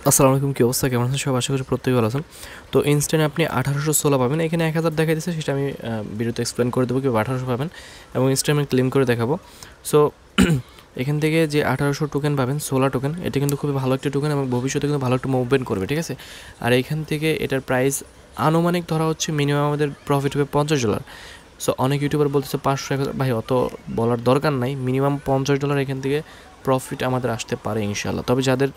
আসসালামু আলাইকুম, কি অবস্থা, কেমন আছেন সব? আশা করি প্রত্যেকে ভালো আছেন। তো ইনস্ট্যান্ট আপনি 1816 পাবেন, এখানে 1000 দেখা দিচ্ছে, সেটা আমি ভিডিওতে এক্সপ্লেন করে দেবো কীভাবে 1800 পাবেন এবং ইনস্ট্যান্ট আমি ক্লেম করে দেখাবো। সো এখান থেকে যে 1800 টোকেন পাবেন, সোলা টোকেন, এটা কিন্তু খুবই ভালো একটা টোকেন এবং ভবিষ্যতে কিন্তু ভালো একটা মুভমেন্ট করবে, ঠিক আছে। আর এইখান থেকে এটার প্রাইস আনুমানিক ধরা হচ্ছে মিনিমাম আমাদের প্রফিট হবে $50। সো অনেক ইউটিউবার বলতেছে 500, ভাই অত বলার দরকার নাই, মিনিমাম $50 এখান থেকে প্রফিট আমাদের আসতে পারে ইনশাল্লাহ। তবে যাদের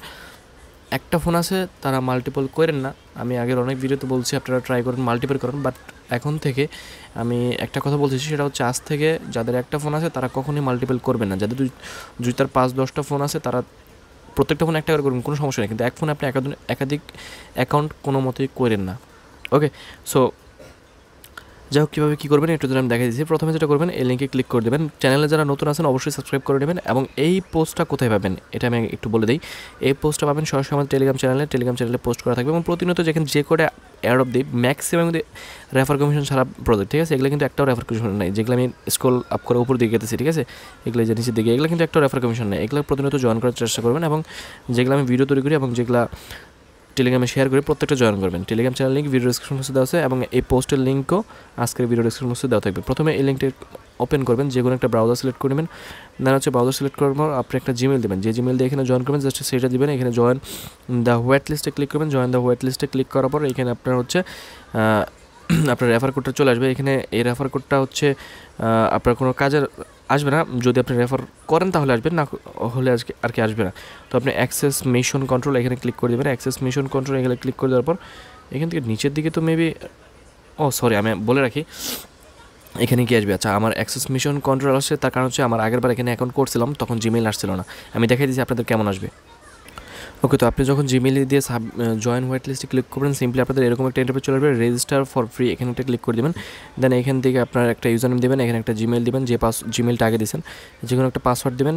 একটা ফোন আছে তারা মাল্টিপল করেন না, আমি আগের অনেক ভিডিওতে বলছি আপনারা ট্রাই করেন, মাল্টিপল করেন। বাট এখন থেকে আমি একটা কথা বলতেছি, সেটা হচ্ছে আজ থেকে যাদের একটা ফোন আছে তারা কখনোই মাল্টিপল করবেন না। যাদের দুই তার 5-10টা ফোন আছে তারা প্রত্যেকটা ফোন একটা করে করবেন, কোনো সমস্যা নেই, কিন্তু এক ফোনে আপনি একাধিক অ্যাকাউন্ট কোনো মতেই করেন না। ওকে, সো যাই হোক, কীভাবে কী করবেন একটু আমি দেখা দিচ্ছি। প্রথমে যেটা করবেন, এই লিঙ্কে ক্লিক করে দেবেন। চ্যানেলে যারা নতুন আছেন অবশ্যই সাবস্ক্রাইব করে নেবেন। এবং এই পোস্টটা কোথায় পাবেন এটা আমি একটু বলে দিই। এই পোস্টটা পাবেন সরাসরি আমাদের টেলিগ্রাম চ্যানেলে পোস্ট করা থাকবে এবং প্রতিনিয়ত যেখানে যে করে এয়ারড্রপ দিই ম্যাক্সিমাম কিন্তু রেফার কমিশন ছাড়া প্রজেক্ট, ঠিক আছে। এগুলো কিন্তু একটাও রেফার কমিশন নেই, যেগুলো আমি স্ক্রল আপ করে উপর দিকে গেতেছি, ঠিক আছে। এগুলো যে নিচের দিকে, এগুলো কিন্তু একটাও রেফার কমিশন নেই। এগুলো প্রতিনিয়ত জয়েন করার চেষ্টা করবেন এবং যেগুলো আমি ভিডিও তৈরি করি এবং যেগুলো টেলিগ্রামে শেয়ার করে প্রত্যেকটা জয়েন করবেন। Telegram channel link video description বক্সে দেওয়া আছে এবং এই পোস্টের লিঙ্কও আজকের ভিডিও ডিসক্রিপশন বক্সে দেওয়া থাকবে। প্রথমে এই লিঙ্কটি ওপেন করবেন, যে কোনো একটা ব্রাউজার সিলেক্ট করে নেবেন। দেন হচ্ছে ব্রাউজার সিলেক্ট করার পর আপনি একটা জিমেল দেবেন, যে জিমেল দিয়ে এখানে জয়েন করবেন জাস্ট সেটা দিবেন। এখানে জয়েন দ্য হোয়াইট লিস্টে ক্লিক করবেন। জয়েন দ্য হোয়াইট লিস্টে ক্লিক করার পর এখানে আপনার হচ্ছে আপনার রেফার কোডটা চলে আসবে। এখানে এই রেফার কোডটা হচ্ছে আপনার কোনো কাজের আসবে না, যদি আপনি রেফার করেন তাহলে আসবে, না হলে আজকে আর কি আসবে না। তো আপনি অ্যাক্সেস মিশন কন্ট্রোল এখানে ক্লিক করে দেবেন। অ্যাক্সেস মিশন কন্ট্রোল এখানে ক্লিক করে দেওয়ার পর এখান থেকে নিচের দিকে তো মেবি সরি আমি বলে রাখি এখানে কি আসবে। আচ্ছা, আমার অ্যাক্সেস মিশন কন্ট্রোল আসছে, তার কারণ হচ্ছে আমার আগেরবার এখানে অ্যাকাউন্ট করছিলাম তখন জিমেইল আসছিল না। আমি দেখাই দিচ্ছি আপনাদের কেমন আসবে। ওকে, তো আপনি যখন জিমেইল দিয়ে জয়েন হোয়াইট লিস্টে ক্লিক করবেন, সিম্পলি আপনাদের এরকম একটা ইন্টারফেস চলে আসবে, রেজিস্টার ফর ফ্রি, এখানে একটা ক্লিক করে দেবেন। দেন এখান থেকে আপনার একটা ইউজার নেম দেবেন, এখানে একটা জিমেইল দেবেন, যে জিমেইলটা আগে দিয়েছেন, যে কোনো একটা পাসওয়ার্ড দেবেন।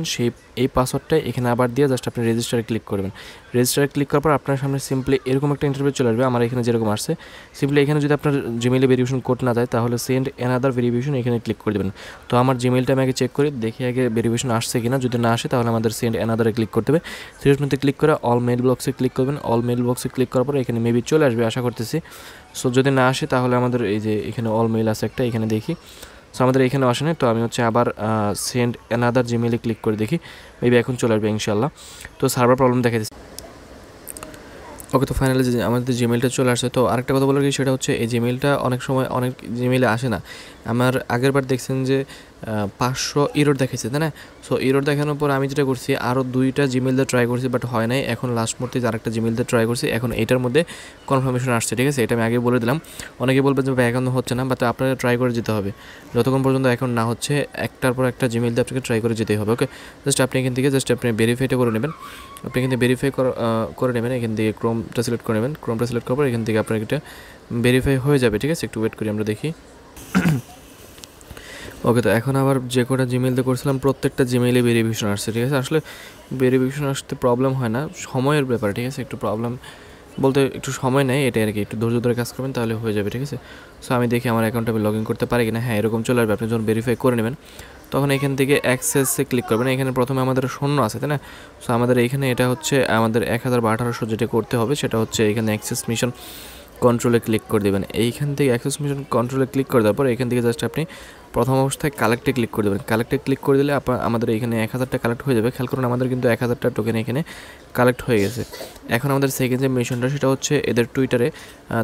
এই পাসওয়ার্ডটা এখানে আবার দিয়ে জাস্ট আপনি রেজিস্টারে ক্লিক করবেন। রেজিস্টারে ক্লিক করার পর আপনার সামনে সিম্পলি এরকম একটা ইন্টারফেস চলে আসবে, আমার এখানে যেরকম আসছে। সিম্পলি এখানে যদি আপনার জিমেইলে ভেরিফিকেশন কোড না যায় তাহলে সেন্ড অ্যানাদার ভেরিফিকেশন এখানে ক্লিক করে দেবেন। তো আমার জিমেইলটা আমি আগে চেক করি, দেখি আগে ভেরিফিকেশন আসছে কিনা। যদি না আসে তাহলে আমাদের সেন্ড অ্যানাদারে ক্লিক করতে হবে। সিরিয়াসমেন্টে ক্লিক করে অল মেইল বক্সে ক্লিক করবেন। অল মেইল বক্সে ক্লিক করার পর এখানে মেবি চলে আসবে আশা করতেছি। সো যদি না আসে তাহলে আমাদের এই যে এখানে অল মেইল আছে একটা, এখানে দেখি। সো আমাদের এখানে আসে না, তো আমি হচ্ছে আবার সেন্ড অ্যানাদার জিমেইলে ক্লিক করে দেখি, মেবি এখন চলে আসবে ইনশাল্লাহ। তো সার্ভার প্রবলেম দেখা দিচ্ছে। ওকে, তো ফাইনালি যে আমাদের জিমেইলটা চলে আসছে। তো আরেকটা কথা বলার কি, সেটা হচ্ছে এই জিমেইলটা অনেক সময় অনেক জিমেইলে আসে না। আমার আগের বার দেখছেন যে 500 ইরোর দেখাইছে, তাই না? সো ইরোর দেখানোর পর আমি যেটা করছি, আরও 2টা জিমেইল দিয়ে ট্রাই করছি, বাট হয় নাই। এখন লাস্ট মুহূর্তে আরেকটা জিমেইল দিয়ে ট্রাই করছি, এখন এইটার মধ্যে কনফার্মেশন আসছে, ঠিক আছে। এটা আমি আগে বলে দিলাম। অনেকে বলবে যে এখন হচ্ছে না, বাট আপনারা ট্রাই করে যেতে হবে যতক্ষণ পর্যন্ত এখন না হচ্ছে। একটার পর একটা জিমেইল দিয়ে আপনাকে ট্রাই করে যেতেই হবে। ওকে, জাস্ট আপনি এখান থেকে আপনি ভেরিফাইটা করে নেবেন। আপনি এখান থেকে ভেরিফাই করে নেবেন, এখান থেকে ক্রোমটা সিলেক্ট করে নেবেন। ক্রোমটা সিলেক্ট করার পর এখান থেকে আপনার এটা ভেরিফাই হয়ে যাবে, ঠিক আছে। একটু ওয়েট করি, আমরা দেখি। ওকে, তো এখন আবার যে কটা জিমেইল দিয়ে করছিলাম প্রত্যেকটা জিমেইলে ভেরিফিকেশন আসছে, ঠিক আছে। আসলে ভেরিফিকেশন আসতে প্রবলেম হয় না, সময়ের ব্যাপার, ঠিক আছে। একটু প্রবলেম বলতে একটু সময় নেয়, এটাই আর কি। একটু ধৈর্য ধরে কাজ করবেন তাহলে হয়ে যাবে, ঠিক আছে। সো আমি দেখি আমার অ্যাকাউন্টে আমি লগ ইন করতে পারি কিনা। হ্যাঁ, এরকম চলে আসবে। আপনি যখন ভেরিফাই করে নেবেন তখন এখান থেকে অ্যাক্সেসে ক্লিক করবেন। এখানে প্রথমে আমাদের শূন্য আছে, তাই না? সো আমাদের এইখানে এটা হচ্ছে আমাদের 1000 বা 1800 যেটা করতে হবে সেটা হচ্ছে এখানে অ্যাক্সেস মিশন কন্ট্রোলে ক্লিক করে দেবেন। এইখান থেকে অ্যাক্সেস মিশন কন্ট্রোলে ক্লিক করে দেওয়ার পর এখান থেকে জাস্ট আপনি প্রথম অবস্থায় কালেক্টে ক্লিক করে দেবেন। কালেক্টে ক্লিক করে দিলে আমাদের এখানে 1000টা কালেক্ট হয়ে যাবে। খেয়াল করুন, আমাদের কিন্তু 1000টা টোকেন এখানে কালেক্ট হয়ে গেছে। এখন আমাদের সেকেন্ড যে মিশনটা সেটা হচ্ছে এদের টুইটারে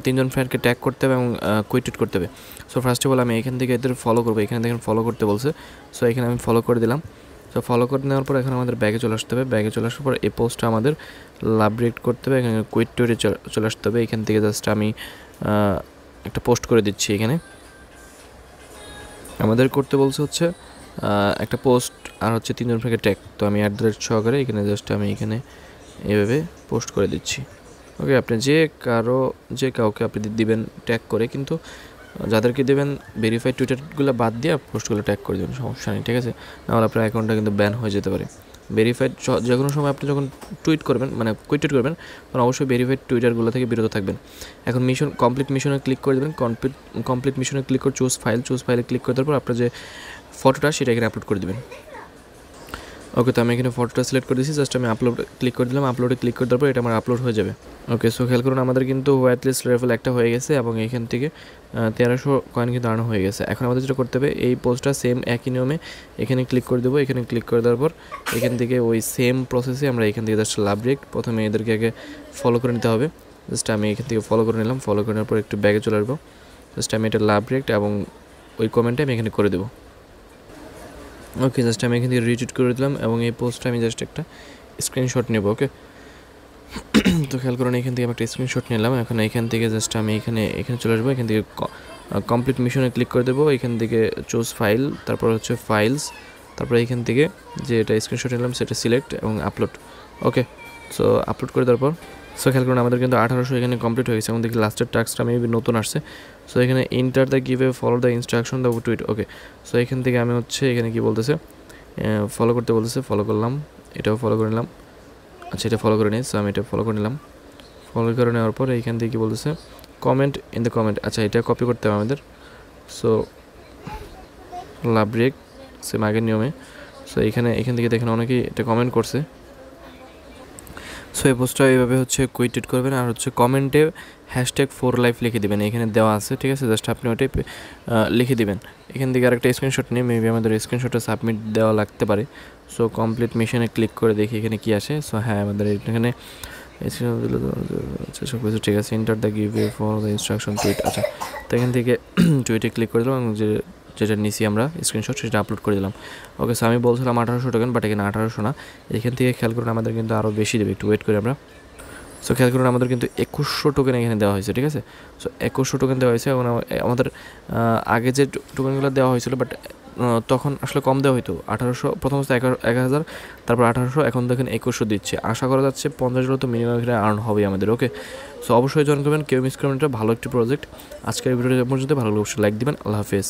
3জন ফ্রেন্ডকে ট্যাগ করতে হবে এবং কুইট করতে হবে। সো ফার্স্ট অফ অল আমি এখান থেকে এদের ফলো করবো। এখানে দেখেন ফলো করতে বলছে, সো এখানে আমি ফলো করে দিলাম। তো ফলো করে নেওয়ার পর এখন আমাদের ব্যাগে চলে আসতে হবে। ব্যাগে চলে আসার পর এই পোস্টটা আমাদের লাভ রিয়েক্ট করতে হবে, এখানে কুইট টুইটে চলে আসতে হবে। এখান থেকে জাস্ট আমি একটা পোস্ট করে দিচ্ছি। এখানে আমাদের করতে বলছে হচ্ছে একটা পোস্ট আর হচ্ছে 3জন ফ্রেন্ডকে ট্যাগ। তো আমি @ সহকারে এখানে জাস্ট আমি এখানে এভাবে পোস্ট করে দিচ্ছি। ওকে, আপনি যে কাউকে আপনি দিবেন ট্যাগ করে, কিন্তু যাদেরকে দেবেন ভেরিফাইড টুইটারগুলো বাদ দিয়ে পোস্টগুলো ট্যাগ করে দেবেন, সমস্যা নেই, ঠিক আছে। নাহলে আপনার অ্যাকাউন্টটা কিন্তু ব্যান হয়ে যেতে পারে। ভেরিফাইড যে কোনো সময় আপনি যখন টুইট করবেন, মানে কুইট করবেন, তখন অবশ্যই ভেরিফাইড টুইটারগুলো থেকে বিরত থাকবেন। এখন কমপ্লিট মিশনে ক্লিক করে দেবেন। কমপ্লিট মিশনে ক্লিক করে চুজ ফাইলে ক্লিক করে দেওয়ার পর আপনার যে ফটোটা সেটা এখানে আপলোড করে দেবেন। ওকে, তো আমি এখানে ফটোটা সিলেক্ট করে দিয়েছি, জাস্ট আমি আপলোড ক্লিক করে দিলাম, আপলোডে ক্লিক করে দেওয়ার পর এটা আমার আপলোড হয়ে যাবে। ওকে, সো খেয়াল করুন আমাদের কিন্তু হোয়াইট লিস্ট লেভেল একটা হয়ে গেছে এবং এখান থেকে 1300 কয়েন কিন্তু আর্ন হয়ে গেছে। এখন আমাদের যেটা করতে হবে, এই পোস্টটা সেম একই নিয়মে এখানে ক্লিক করে দেবো, এখানে ক্লিক করে দেওয়ার পর এখান থেকে ওই সেম প্রসেসে আমরা এখান থেকে জাস্ট লাভ রেক্ট প্রথমে এদেরকে আগে ফলো করে নিতে হবে। জাস্ট আমি এখান থেকে ফলো করে নিলাম, ফলো করে নেওয়ার পর একটু ব্যাগে চলে আসবো, জাস্ট আমি এটা লাভ রেক্ট এবং ওই কমেন্টে আমি এখানে করে দেবো। ওকে, জাস্ট আমি এখান থেকে রিটুইট করে দিলাম এবং এই পোস্টটা আমি জাস্ট একটা স্ক্রিনশট নেব। ওকে, তো খেয়াল করুন এখান থেকে আমি একটা স্ক্রিনশট নিলাম। এখন এখান থেকে জাস্ট আমি এখানে চলে আসবো, এখান থেকে কমপ্লিট মিশনে ক্লিক করে দেবো, এখান থেকে চুজ ফাইল, তারপর হচ্ছে ফাইলস, তারপর এখান থেকে যে এটা স্ক্রিনশট নিলাম সেটা সিলেক্ট এবং আপলোড। ওকে, সো আপলোড করে দেওয়ার পর সো খেয়াল করুন আমাদের কিন্তু 1800 এখানে কমপ্লিট হয়ে গেছে এবং দেখি লাস্টের টাস্কটা মেবি নতুন আসছে। সো এখানে enter the giveaway, follow the instruction, the tweet. Okay, so এখান থেকে আমি হচ্ছে এখানে কি বলতেছে ফলো করতে বলতেছে, ফলো করলাম, এটাও ফলো করে নিলাম। আচ্ছা, এটা ফলো করে নিই, সো আমি এটা ফলো করে নিলাম। ফলো করে নেওয়ার পর এইখান থেকে কী বলতেছে, কমেন্ট ইন দ্য কমেন্ট। আচ্ছা, এটা কপি করতে হবে আমাদের। সো লাভ ব্রেক সেম আগের নিয়মে। সো এখান থেকে দেখেন অনেকেই এটা কমেন্ট করছে। সো এই পোস্টটা এইভাবে হচ্ছে কুইট করবেন আর হচ্ছে কমেন্টে #4life লিখে দেবেন, এখানে দেওয়া আছে, ঠিক আছে? জাস্ট আপনি ওটাই লিখে দেবেন। এখান থেকে আরেকটা স্ক্রিনশট নিয়ে মেবি আমাদের স্ক্রিনশটটা সাবমিট দেওয়া লাগতে পারে। সো কমপ্লিট মিশনে ক্লিক করে দেখি এখানে কী আসে। সো হ্যাঁ, আমাদের এখানে আচ্ছা সব কিছু ঠিক আছে। Enter the giveaway for the instruction tweet. আচ্ছা, তো এখান থেকে টুইটে ক্লিক করে দিলাম এবং যেটা নিছি আমরা স্ক্রিনশট সেটা আপলোড করে দিলাম। ওকে, সো আমি বলছিলাম 1800 টোকেন, বাট এখানে 1800 না। এখান থেকে খেয়াল করুন আমাদের কিন্তু আরও বেশি দেবে, একটু ওয়েট করি আমরা। সো খেয়াল করুন আমাদের কিন্তু 2100 টোকেন এখানে দেওয়া হয়েছে, ঠিক আছে? সো 2100 টোকেন দেওয়া হয়েছে এবং আমাদের আগে যে টোকেনগুলো দেওয়া হয়েছিল, বাট তখন আসলে কম দেওয়া হতো। 1800 প্রথম অবস্থায় 1000, তারপর 1800, এখন দেখেন 2100 দিচ্ছে। আশা করা যাচ্ছে 50 তো মিনিমাম এখানে আর্ন হবে আমাদের। ওকে, সো অবশ্যই জয়েন করবেন, কেউ মিস করবেন, এটা ভালো একটি প্রজেক্ট। আজকের ভিডিওটা পর্যন্ত ভালো লাগলে অবশ্যই লাইক দিবেন। আল্লাহ হাফেজ।